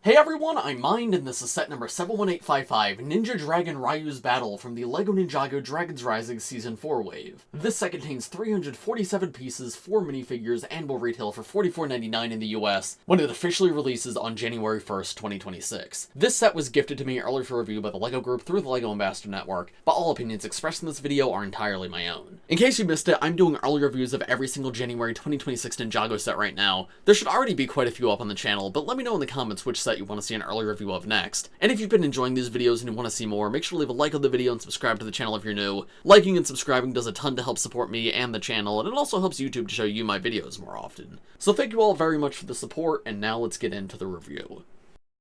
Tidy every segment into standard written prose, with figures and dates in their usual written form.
Hey everyone, I'm Mind, and this is set number 71855, Ninja Dragon Ryu's Battle from the LEGO Ninjago Dragons Rising Season 4 wave. This set contains 347 pieces, 4 minifigures, and will retail for $44.99 in the US when it officially releases on January 1st, 2026. This set was gifted to me earlier for review by the LEGO Group through the LEGO Ambassador Network, but all opinions expressed in this video are entirely my own. In case you missed it, I'm doing early reviews of every single January 2026 Ninjago set right now. There should already be quite a few up on the channel, but let me know in the comments which set you want to see an early review of next. And if you've been enjoying these videos and you want to see more, make sure to leave a like on the video and subscribe to the channel if you're new. Liking and subscribing does a ton to help support me and the channel, and it also helps YouTube to show you my videos more often. So thank you all very much for the support, and now let's get into the review.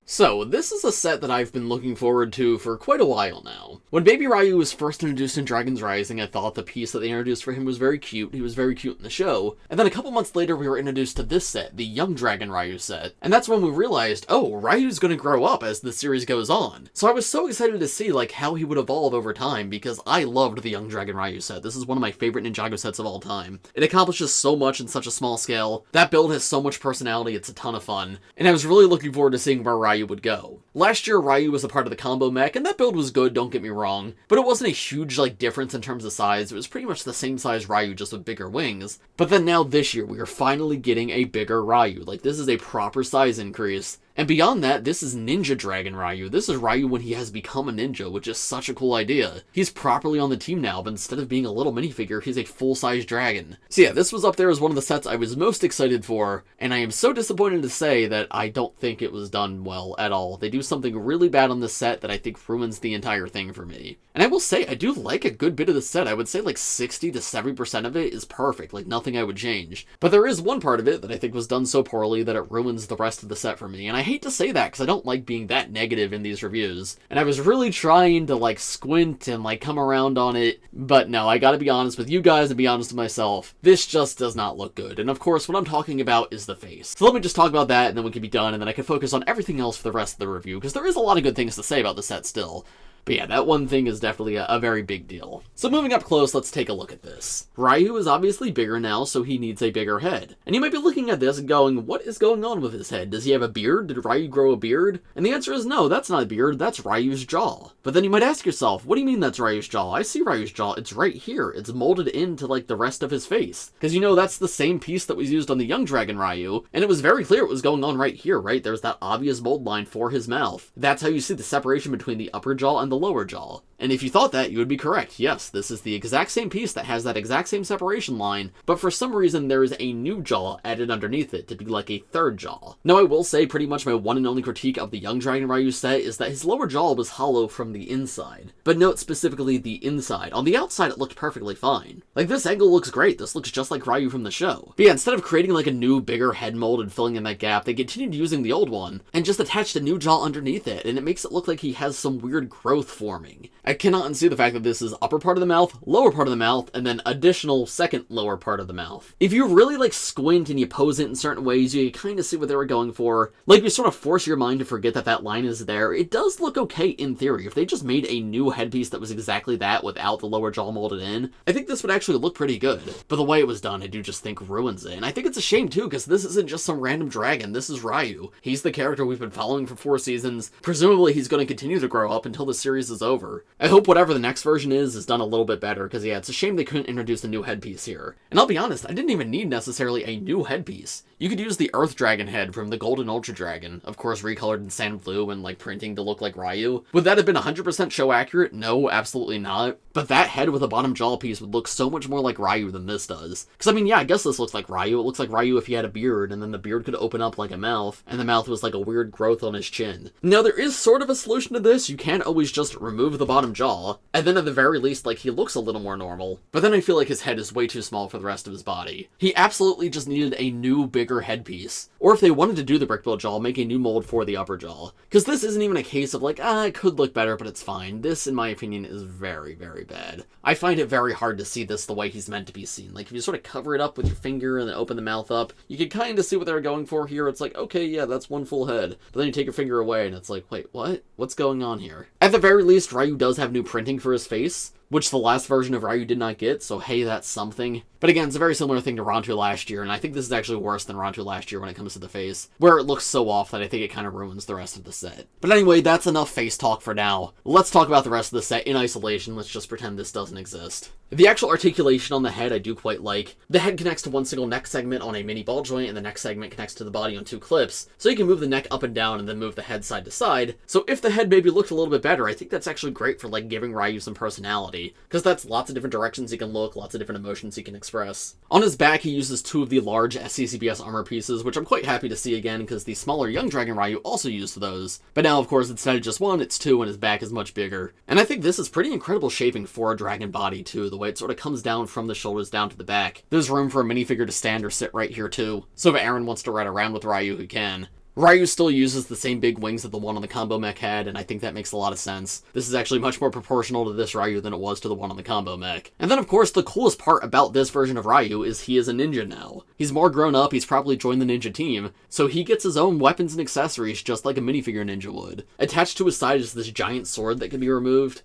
So, this is a set that I've been looking forward to for quite a while now. When Baby Ryu was first introduced in Dragons Rising, I thought the piece that they introduced for him was very cute. He was very cute in the show. And then a couple months later, we were introduced to this set, the Young Dragon Ryu set. And that's when we realized, oh, Ryu's gonna grow up as the series goes on. So I was so excited to see, how he would evolve over time, because I loved the Young Dragon Ryu set. This is one of my favorite Ninjago sets of all time. It accomplishes so much in such a small scale. That build has so much personality, it's a ton of fun. And I was really looking forward to seeing where Ryu would go. Last year, Ryu was a part of the combo mech, and that build was good, don't get me wrong, but it wasn't a huge, difference in terms of size. It was pretty much the same size Ryu, just with bigger wings. But then now this year, we are finally getting a bigger Ryu. This is a proper size increase. And beyond that, this is Ninja Dragon Ryu. This is Ryu when he has become a ninja, which is such a cool idea. He's properly on the team now, but instead of being a little minifigure, he's a full-size dragon. So yeah, this was up there as one of the sets I was most excited for, and I am so disappointed to say that I don't think it was done well at all. They do something really bad on this set that I think ruins the entire thing for me. And I will say, I do like a good bit of the set. I would say 60 to 70% of it is perfect, nothing I would change. But there is one part of it that I think was done so poorly that it ruins the rest of the set for me, and I hate to say that because I don't like being that negative in these reviews. And I was really trying to squint and come around on it, but no, I gotta be honest with you guys and be honest with myself. This just does not look good. And of course, what I'm talking about is the face. So let me just talk about that and then we can be done, and then I can focus on everything else for the rest of the review, because there is a lot of good things to say about the set still. But yeah, that one thing is definitely a very big deal. So moving up close, let's take a look at this. Ryu is obviously bigger now, so he needs a bigger head. And you might be looking at this and going, what is going on with his head? Does he have a beard? Did Ryu grow a beard? And the answer is no, that's not a beard, that's Ryu's jaw. But then you might ask yourself, what do you mean that's Ryu's jaw? I see Ryu's jaw, it's right here. It's molded into the rest of his face. Because that's the same piece that was used on the Young Dragon Ryu, and it was very clear it was going on right here, right? There's that obvious mold line for his mouth. That's how you see the separation between the upper jaw and the lower jaw. And if you thought that, you would be correct. Yes, this is the exact same piece that has that exact same separation line, but for some reason there is a new jaw added underneath it to be like a third jaw. Now I will say pretty much my one and only critique of the Young Dragon Ryu set is that his lower jaw was hollow from the inside. But note specifically the inside. On the outside it looked perfectly fine. This angle looks great, this looks just like Ryu from the show. But yeah, instead of creating a new bigger head mold and filling in that gap, they continued using the old one and just attached a new jaw underneath it, and it makes it look like he has some weird growth forming. I cannot unsee the fact that this is upper part of the mouth, lower part of the mouth, and then additional second lower part of the mouth. If you really squint and you pose it in certain ways, you kind of see what they were going for. You sort of force your mind to forget that that line is there. It does look okay in theory. If they just made a new headpiece that was exactly that without the lower jaw molded in, I think this would actually look pretty good. But the way it was done, I do just think ruins it. And I think it's a shame too, because this isn't just some random dragon. This is Ryu. He's the character we've been following for 4 seasons. Presumably he's going to continue to grow up until the series is over. I hope whatever the next version is done a little bit better, because yeah, it's a shame they couldn't introduce a new headpiece here. And I'll be honest, I didn't even need necessarily a new headpiece. You could use the Earth Dragon head from the Golden Ultra Dragon, of course recolored in sand blue and printing to look like Ryu. Would that have been 100% show accurate? No, absolutely not. But that head with a bottom jaw piece would look so much more like Ryu than this does. Because yeah, I guess this looks like Ryu. It looks like Ryu if he had a beard, and then the beard could open up like a mouth, and the mouth was like a weird growth on his chin. Now there is sort of a solution to this. You can always just remove the bottom jaw, and then at the very least, he looks a little more normal. But then I feel like his head is way too small for the rest of his body. He absolutely just needed a new, bigger headpiece. Or if they wanted to do the brick build jaw, make a new mold for the upper jaw. Because this isn't even a case of it could look better, but it's fine. This, in my opinion, is very, very bad. I find it very hard to see this the way he's meant to be seen. If you sort of cover it up with your finger and then open the mouth up, you can kind of see what they were going for here. It's okay, yeah, that's one full head. But then you take your finger away and it's wait, what? What's going on here? At the very least, Ryu does have new printing for his face. which the last version of Ryu did not get, so hey, that's something. But again, it's a very similar thing to Rontu last year, and I think this is actually worse than Rontu last year when it comes to the face, where it looks so off that I think it kind of ruins the rest of the set. But anyway, that's enough face talk for now. Let's talk about the rest of the set in isolation. Let's just pretend this doesn't exist. The actual articulation on the head I do quite like. The head connects to one single neck segment on a mini ball joint, and the neck segment connects to the body on 2 clips, so you can move the neck up and down and then move the head side to side. So if the head maybe looked a little bit better, I think that's actually great for like giving Ryu some personality, because that's lots of different directions he can look, lots of different emotions he can express. On his back, he uses 2 of the large SCCBS armor pieces, which I'm quite happy to see again, because the smaller Young Dragon Ryu also used those. But now, of course, instead of just 1, it's 2, and his back is much bigger. And I think this is pretty incredible shaping for a dragon body, too, the way it sort of comes down from the shoulders down to the back. There's room for a minifigure to stand or sit right here, too. So if Arin wants to ride around with Ryu, he can. Ryu still uses the same big wings that the one on the combo mech had, and I think that makes a lot of sense. This is actually much more proportional to this Ryu than it was to the one on the combo mech. And then, of course, the coolest part about this version of Ryu is he is a ninja now. He's more grown up, he's probably joined the ninja team, so he gets his own weapons and accessories just like a minifigure ninja would. Attached to his side is this giant sword that can be removed.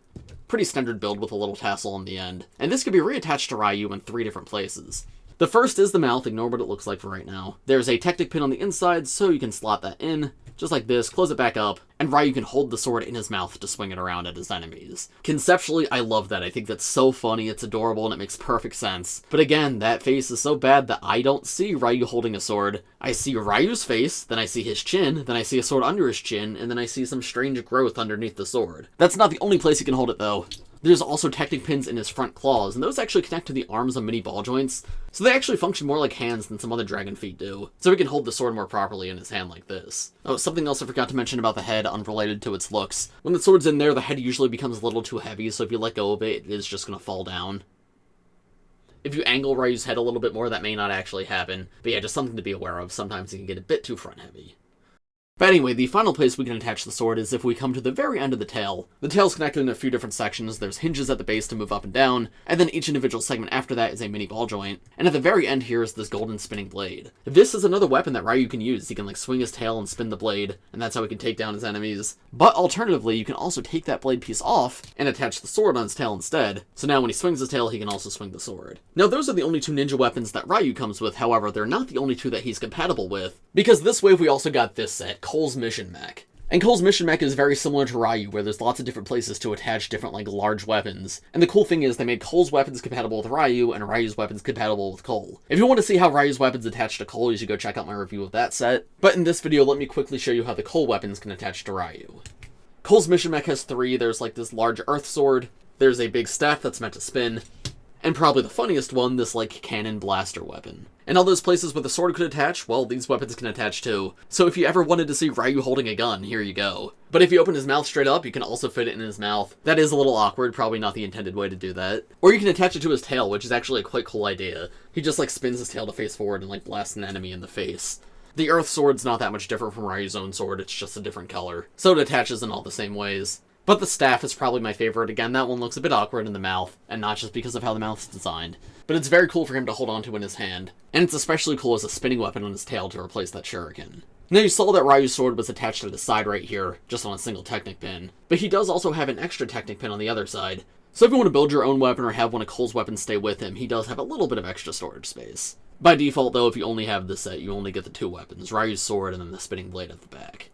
Pretty standard build with a little tassel on the end. And this can be reattached to Ryu in 3 different places. The first is the mouth, ignore what it looks like for right now. There's a Technic pin on the inside, so you can slot that in, just like this, close it back up, and Ryu can hold the sword in his mouth to swing it around at his enemies. Conceptually, I love that. I think that's so funny, it's adorable, and it makes perfect sense. But again, that face is so bad that I don't see Ryu holding a sword. I see Ryu's face, then I see his chin, then I see a sword under his chin, and then I see some strange growth underneath the sword. That's not the only place he can hold it, though. There's also Technic pins in his front claws, and those actually connect to the arms on mini ball joints, so they actually function more like hands than some other dragon feet do, so he can hold the sword more properly in his hand like this. Oh, something else I forgot to mention about the head, unrelated to its looks. When the sword's in there, the head usually becomes a little too heavy, so if you let go of it, it is just gonna fall down. If you angle Ryu's head a little bit more, that may not actually happen, but yeah, just something to be aware of. Sometimes it can get a bit too front heavy. But anyway, the final place we can attach the sword is if we come to the very end of the tail. The tail's connected in a few different sections, there's hinges at the base to move up and down, and then each individual segment after that is a mini ball joint, and at the very end here is this golden spinning blade. This is another weapon that Ryu can use. He can like swing his tail and spin the blade, and that's how he can take down his enemies. But alternatively, you can also take that blade piece off and attach the sword on his tail instead, so now when he swings his tail, he can also swing the sword. Now those are the only 2 ninja weapons that Ryu comes with, however, they're not the only 2 that he's compatible with, because this wave we also got this set, Cole's Mission Mech. And Cole's Mission Mech is very similar to Ryu, where there's lots of different places to attach different, like, large weapons. And the cool thing is they made Cole's weapons compatible with Ryu, and Ryu's weapons compatible with Cole. If you want to see how Ryu's weapons attach to Cole, you should go check out my review of that set. But in this video, let me quickly show you how the Cole weapons can attach to Ryu. Cole's Mission Mech has 3. There's, like, this large earth sword, there's a big staff that's meant to spin, and probably the funniest one, this, like, cannon blaster weapon. And all those places where the sword could attach, well, these weapons can attach too. So if you ever wanted to see Ryu holding a gun, here you go. But if you open his mouth straight up, you can also fit it in his mouth. That is a little awkward, probably not the intended way to do that. Or you can attach it to his tail, which is actually a quite cool idea. He just, like, spins his tail to face forward and, like, blasts an enemy in the face. The earth sword's not that much different from Ryu's own sword, it's just a different color. So it attaches in all the same ways. But the staff is probably my favorite. Again, that one looks a bit awkward in the mouth, and not just because of how the mouth's designed. But it's very cool for him to hold onto in his hand, and it's especially cool as a spinning weapon on his tail to replace that shuriken. Now you saw that Ryu's sword was attached to the side right here, just on a single Technic pin, but he does also have an extra Technic pin on the other side. So if you want to build your own weapon or have one of Cole's weapons stay with him, he does have a little bit of extra storage space. By default though, if you only have this set, you only get the 2 weapons, Ryu's sword and then the spinning blade at the back.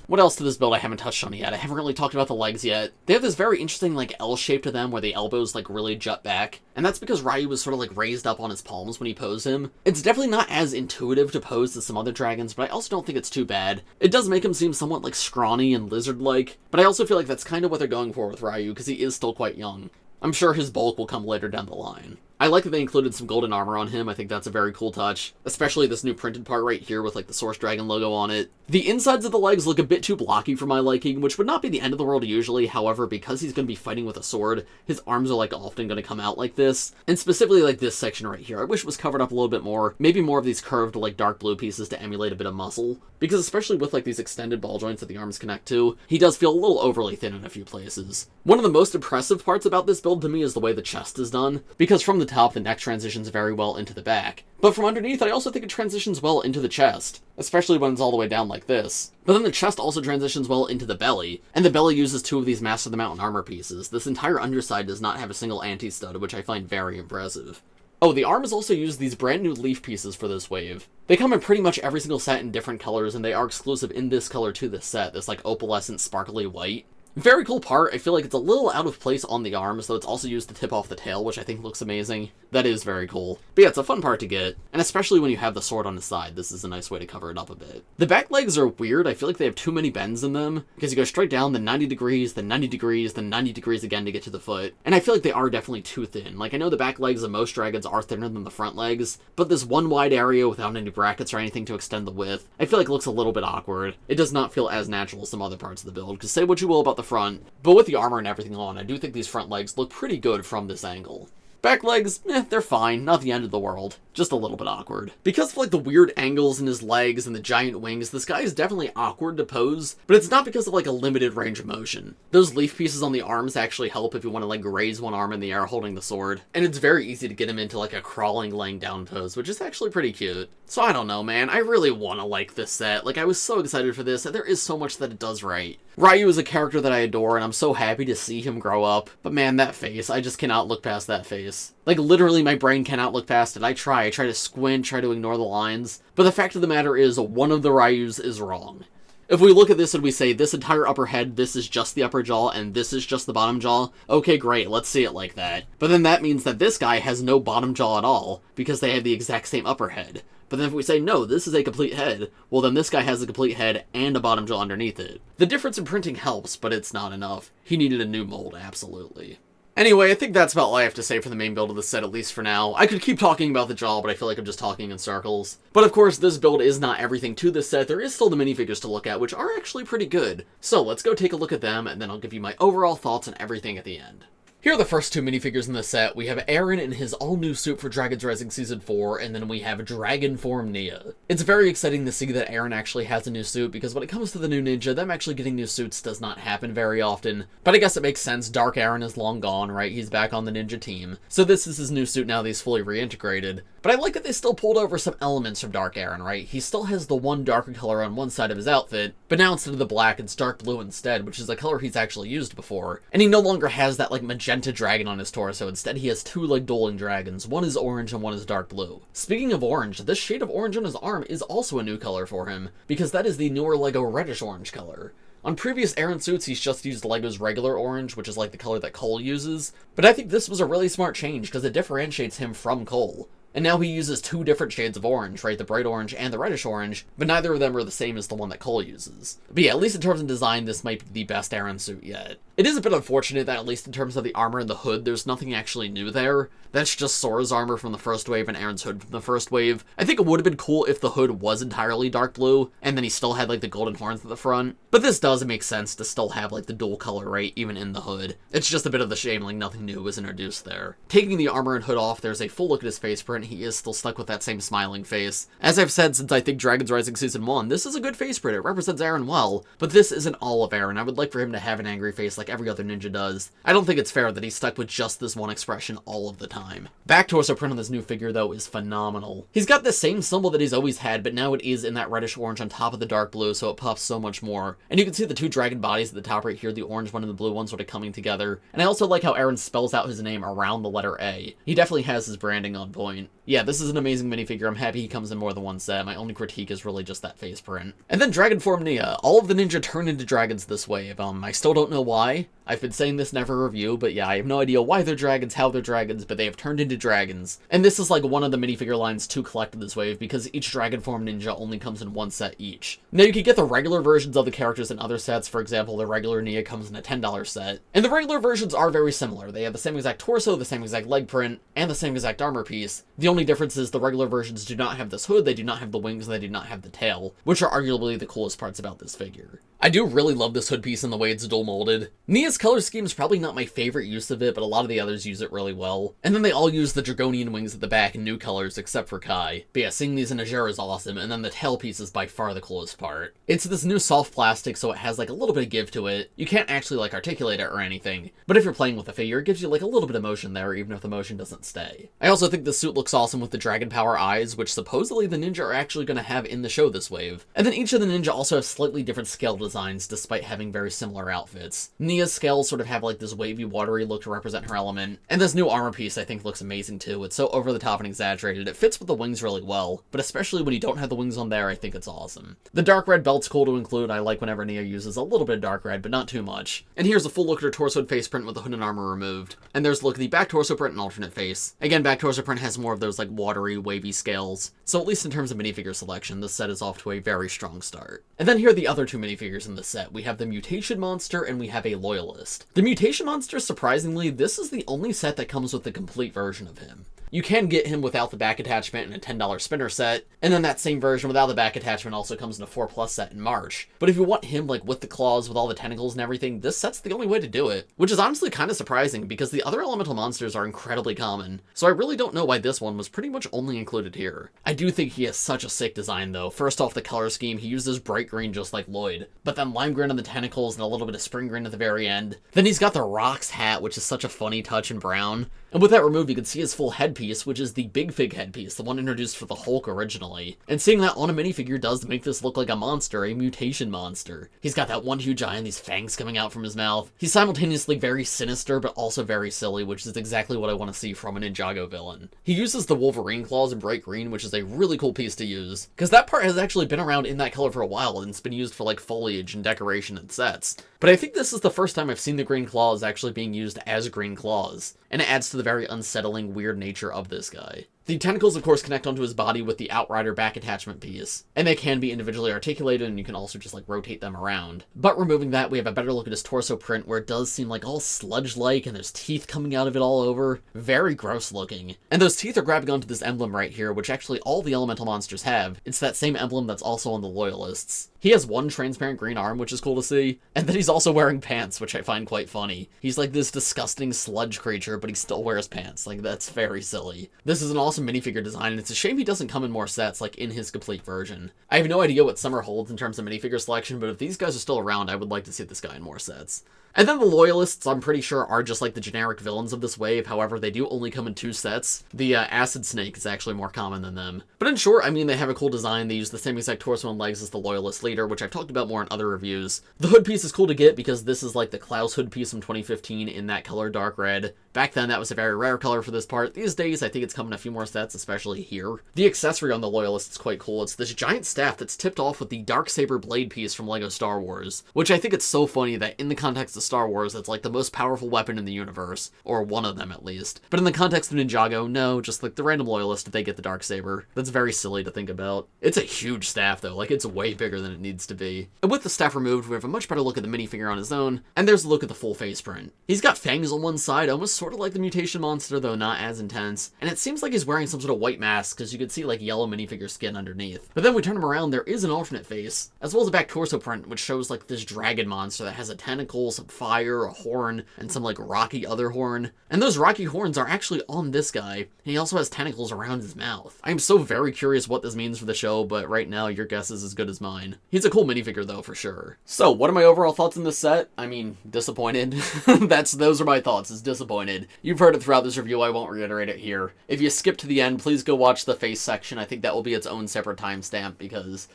What else to this build I haven't touched on yet? I haven't really talked about the legs yet. They have this very interesting, like, L shape to them where the elbows, like, really jut back. And that's because Ryu was sort of, like, raised up on his palms when he posed him. It's definitely not as intuitive to pose as some other dragons, but I also don't think it's too bad. It does make him seem somewhat, like, scrawny and lizard-like, but I also feel like that's kind of what they're going for with Ryu, because he is still quite young. I'm sure his bulk will come later down the line. I like that they included some golden armor on him. I think that's a very cool touch. Especially this new printed part right here with, like, the Source Dragon logo on it. The insides of the legs look a bit too blocky for my liking, which would not be the end of the world usually. However, because he's going to be fighting with a sword, his arms are, like, often going to come out like this. And specifically, like, this section right here. I wish it was covered up a little bit more. Maybe more of these curved, like, dark blue pieces to emulate a bit of muscle. Because especially with, like, these extended ball joints that the arms connect to, he does feel a little overly thin in a few places. One of the most impressive parts about this build to me is the way the chest is done. Because from the top, the neck transitions very well into the back. But from underneath, I also think it transitions well into the chest, especially when it's all the way down like this. But then the chest also transitions well into the belly, and the belly uses 2 of these Master of the Mountain armor pieces. This entire underside does not have a single anti-stud, which I find very impressive. Oh, the arms also use these brand new leaf pieces for this wave. They come in pretty much every single set in different colors, and they are exclusive in this color to this set, this like opalescent sparkly white. Very cool part. I feel like it's a little out of place on the arms, though it's also used to tip off the tail, which I think looks amazing. That is very cool. But yeah, it's a fun part to get, and especially when you have the sword on the side, this is a nice way to cover it up a bit. The back legs are weird. I feel like they have too many bends in them, because you go straight down, then 90 degrees, then 90 degrees, then 90 degrees again to get to the foot. And I feel like they are definitely too thin. Like, I know the back legs of most dragons are thinner than the front legs, but this one wide area without any brackets or anything to extend the width, I feel like looks a little bit awkward. It does not feel as natural as some other parts of the build, because say what you will about the front, but with the armor and everything on, I do think these front legs look pretty good from this angle. Back legs, they're fine, not the end of the world, just a little bit awkward. Because of like the weird angles in his legs and the giant wings, this guy is definitely awkward to pose, but it's not because of like a limited range of motion. Those leaf pieces on the arms actually help if you want to like raise one arm in the air holding the sword, and it's very easy to get him into like a crawling laying down pose, which is actually pretty cute. So I don't know, man, I really want to like this set. Like, I was so excited for this, and there is so much that it does right. Ryu is a character that I adore, and I'm so happy to see him grow up, but man, that face, I just cannot look past that face. Like, literally, my brain cannot look past it. I try to squint, try to ignore the lines, but the fact of the matter is, one of the Ryus is wrong. If we look at this and we say, this entire upper head, this is just the upper jaw, and this is just the bottom jaw, okay, great, let's see it like that. But then that means that this guy has no bottom jaw at all, because they have the exact same upper head. But then if we say, no, this is a complete head, well then this guy has a complete head and a bottom jaw underneath it. The difference in printing helps, but it's not enough. He needed a new mold, absolutely. Anyway, I think that's about all I have to say for the main build of the set, at least for now. I could keep talking about the jaw, but I feel like I'm just talking in circles. But of course, this build is not everything to this set. There is still the minifigures to look at, which are actually pretty good. So let's go take a look at them, and then I'll give you my overall thoughts on everything at the end. Here are the first 2 minifigures in the set. We have Arin in his all-new suit for Dragons Rising Season 4, and then we have Dragon Form Nya. It's very exciting to see that Arin actually has a new suit, because when it comes to the new ninja, them actually getting new suits does not happen very often. But I guess it makes sense. Dark Arin is long gone, right? He's back on the ninja team. So this is his new suit now that he's fully reintegrated. But I like that they still pulled over some elements from Dark Arin, right? He still has the one darker color on one side of his outfit, but now instead of the black, it's dark blue instead, which is a color he's actually used before. And he no longer has that, like, magenta dragon on his torso. Instead, he has 2, like, dueling dragons. One is orange and one is dark blue. Speaking of orange, this shade of orange on his arm is also a new color for him, because that is the newer LEGO reddish orange color. On previous Arin suits, he's just used LEGO's regular orange, which is like the color that Cole uses, but I think this was a really smart change because it differentiates him from Cole. And now he uses 2 different shades of orange, right? The bright orange and the reddish orange, but neither of them are the same as the one that Cole uses. But yeah, at least in terms of design, this might be the best Arin suit yet. It is a bit unfortunate that at least in terms of the armor and the hood, there's nothing actually new there. That's just Sora's armor from the first wave and Arin's hood from the first wave. I think it would have been cool if the hood was entirely dark blue, and then he still had like the golden horns at the front. But this does make sense to still have like the dual color, right, even in the hood. It's just a bit of the shame like nothing new was introduced there. Taking the armor and hood off, there's a full look at his face print. He is still stuck with that same smiling face. As I've said since I think Dragons Rising Season 1, this is a good face print. It represents Arin well, but this isn't all of Arin. I would like for him to have an angry face like every other ninja does. I don't think it's fair that he's stuck with just this one expression all of the time. Back torso print on this new figure, though, is phenomenal. He's got the same symbol that he's always had, but now it is in that reddish orange on top of the dark blue, so it pops so much more. And you can see the 2 dragon bodies at the top right here, the orange one and the blue one sort of coming together. And I also like how Arin spells out his name around the letter A. He definitely has his branding on point. Yeah, this is an amazing minifigure. I'm happy he comes in more than one set. My only critique is really just that face print. And then Dragon Form Nya. All of the ninja turn into dragons this wave. I still don't know why. I've been saying this in every review, but yeah, I have no idea why they're dragons, how they're dragons, but they have turned into dragons. And this is like one of the minifigure lines to collect in this wave, because each Dragon Form ninja only comes in 1 set each. Now you can get the regular versions of the characters in other sets. For example, the regular Nya comes in a $10 set. And the regular versions are very similar. They have the same exact torso, the same exact leg print, and the same exact armor piece. The only only difference is the regular versions do not have this hood, they do not have the wings, and they do not have the tail, which are arguably the coolest parts about this figure. I do really love this hood piece and the way it's dual molded. Nya's color scheme is probably not my favorite use of it, but a lot of the others use it really well. And then they all use the Dragonian wings at the back in new colors except for Kai. But yeah, seeing these in Ajera is awesome, and then the tail piece is by far the coolest part. It's this new soft plastic, so it has like a little bit of give to it. You can't actually like articulate it or anything, but if you're playing with the figure, it gives you like a little bit of motion there, even if the motion doesn't stay. I also think the suit looks awesome with the dragon power eyes, which supposedly the ninja are actually going to have in the show this wave. And then each of the ninja also have slightly different scale designs, despite having very similar outfits. Nya's scales sort of have like this wavy, watery look to represent her element, and this new armor piece I think looks amazing too. It's so over the top and exaggerated. It fits with the wings really well, but especially when you don't have the wings on there, I think it's awesome. The dark red belt's cool to include. I like whenever Nya uses a little bit of dark red, but not too much. And here's a full look at her torso and face print with the hood and armor removed. And there's a look at the back torso print and alternate face. Again, back torso print has more of those like watery, wavy scales, so at least in terms of minifigure selection, this set is off to a very strong start. And then here are the other two minifigures in the set. We have the Mutation Monster and we have a Loyalist. The Mutation Monster, surprisingly, this is the only set that comes with the complete version of him. You can get him without the back attachment in a $10 spinner set, and then that same version without the back attachment also comes in a 4+ set in March. But if you want him like with the claws, with all the tentacles and everything, this set's the only way to do it. Which is honestly kind of surprising, because the other elemental monsters are incredibly common, so I really don't know why this one was pretty much only included here. I do think he has such a sick design though. First off, the color scheme, he uses bright green just like Lloyd, but then lime green on the tentacles and a little bit of spring green at the very end. Then he's got the Rocks hat, which is such a funny touch in brown. And with that removed, you can see his full headpiece, which is the Big Fig headpiece, the one introduced for the Hulk originally. And seeing that on a minifigure does make this look like a monster, a mutation monster. He's got that one huge eye and these fangs coming out from his mouth. He's simultaneously very sinister, but also very silly, which is exactly what I want to see from a Ninjago villain. He uses the Wolverine claws in bright green, which is a really cool piece to use, because that part has actually been around in that color for a while, and it's been used for like foliage and decoration and sets. But I think this is the first time I've seen the green claws actually being used as green claws, and it adds to the very unsettling, weird nature of this guy. The tentacles, of course, connect onto his body with the Outrider back attachment piece, and they can be individually articulated, and you can also just, like, rotate them around. But removing that, we have a better look at his torso print, where it does seem, like, all sludge-like, and there's teeth coming out of it all over. Very gross looking. And those teeth are grabbing onto this emblem right here, which actually all the elemental monsters have. It's that same emblem that's also on the Loyalists. He has one transparent green arm, which is cool to see, and then he's also wearing pants, which I find quite funny. He's like this disgusting sludge creature, but he still wears pants. Like, that's very silly. This is an awesome minifigure design, and it's a shame he doesn't come in more sets, like in his complete version. I have no idea what summer holds in terms of minifigure selection, but if these guys are still around, I would like to see this guy in more sets. And then the Loyalists, I'm pretty sure, are just like the generic villains of this wave. However, they do only come in 2 sets. The Acid Snake is actually more common than them. But in short, I mean, they have a cool design. They use the same exact torso and legs as the Loyalist leader, which I've talked about more in other reviews. The hood piece is cool to get because this is like the Klaus hood piece from 2015 in that color, dark red. Back then, that was a very rare color for this part. These days, I think it's coming in a few more sets, especially here. The accessory on the Loyalist is quite cool. It's this giant staff that's tipped off with the Darksaber blade piece from LEGO Star Wars, which I think it's so funny that in the context of Star Wars, it's like the most powerful weapon in the universe, or one of them at least. But in the context of Ninjago, no, just like the random Loyalist if they get the Darksaber. That's very silly to think about. It's a huge staff though, like it's way bigger than it needs to be. And with the staff removed, we have a much better look at the minifigure on his own, and there's a look at the full face print. He's got fangs on one side, almost sort of like the Mutation Monster, though not as intense, and it seems like he's wearing some sort of white mask, because you can see like yellow minifigure skin underneath. But then we turn him around, there is an alternate face, as well as a back torso print, which shows like this dragon monster that has a tentacle, some fire, a horn, and some like rocky other horn. And those rocky horns are actually on this guy, and he also has tentacles around his mouth. I am so very curious what this means for the show, but right now your guess is as good as mine. He's a cool minifigure though, for sure. So, what are my overall thoughts on this set? I mean, disappointed. Those are my thoughts, is disappointed. You've heard it throughout this review, I won't reiterate it here. If you skip to the end, please go watch the face section. I think that will be its own separate timestamp, because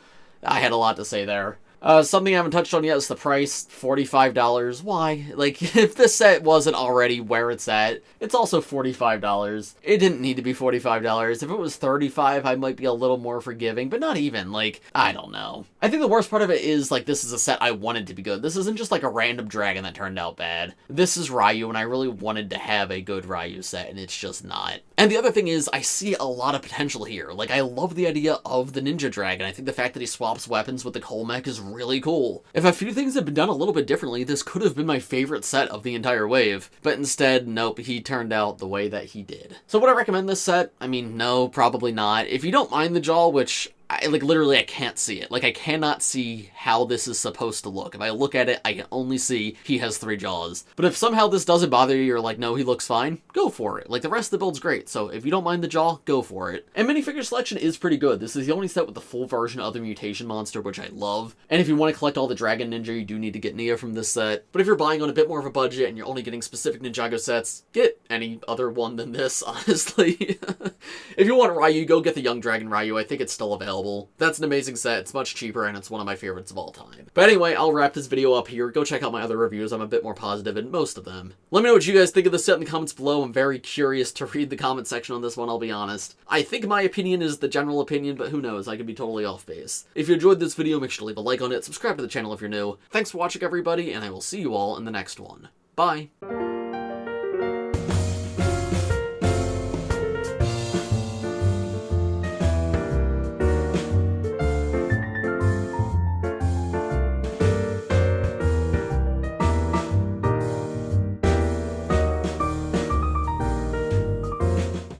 I had a lot to say there. Something I haven't touched on yet is the price, $45. Why? Like, if this set wasn't already where it's at, it's also $45. It didn't need to be $45. If it was $35, I might be a little more forgiving, but not even, like, I don't know. I think the worst part of it is, like, this is a set I wanted to be good. This isn't just, like, a random dragon that turned out bad. This is Ryu, and I really wanted to have a good Ryu set, and it's just not. And the other thing is, I see a lot of potential here. Like, I love the idea of the Ninja Dragon. I think the fact that he swaps weapons with the Coal Mech is really cool. If a few things had been done a little bit differently, this could have been my favorite set of the entire wave. But instead, nope, he turned out the way that he did. So would I recommend this set? I mean, no, probably not. If you don't mind the jaw, which literally I can't see it. Like, I cannot see how this is supposed to look. If I look at it, I can only see he has 3 jaws. But if somehow this doesn't bother you, you're like, no, he looks fine, go for it. Like, the rest of the build's great, so if you don't mind the jaw, go for it. And minifigure selection is pretty good. This is the only set with the full version of the Mutation Monster, which I love. And if you want to collect all the Dragon Ninja, you do need to get Nya from this set. But if you're buying on a bit more of a budget and you're only getting specific Ninjago sets, get any other one than this, honestly. If you want Ryu, go get the Young Dragon Ryu. I think it's still available. That's an amazing set. It's much cheaper, and it's one of my favorites of all time. But anyway, I'll wrap this video up here. Go check out my other reviews. I'm a bit more positive in most of them. Let me know what you guys think of this set in the comments below. I'm very curious to read the comment section on this one, I'll be honest. I think my opinion is the general opinion, but who knows? I could be totally off base. If you enjoyed this video, make sure to leave a like on it, subscribe to the channel if you're new. Thanks for watching, everybody, and I will see you all in the next one. Bye!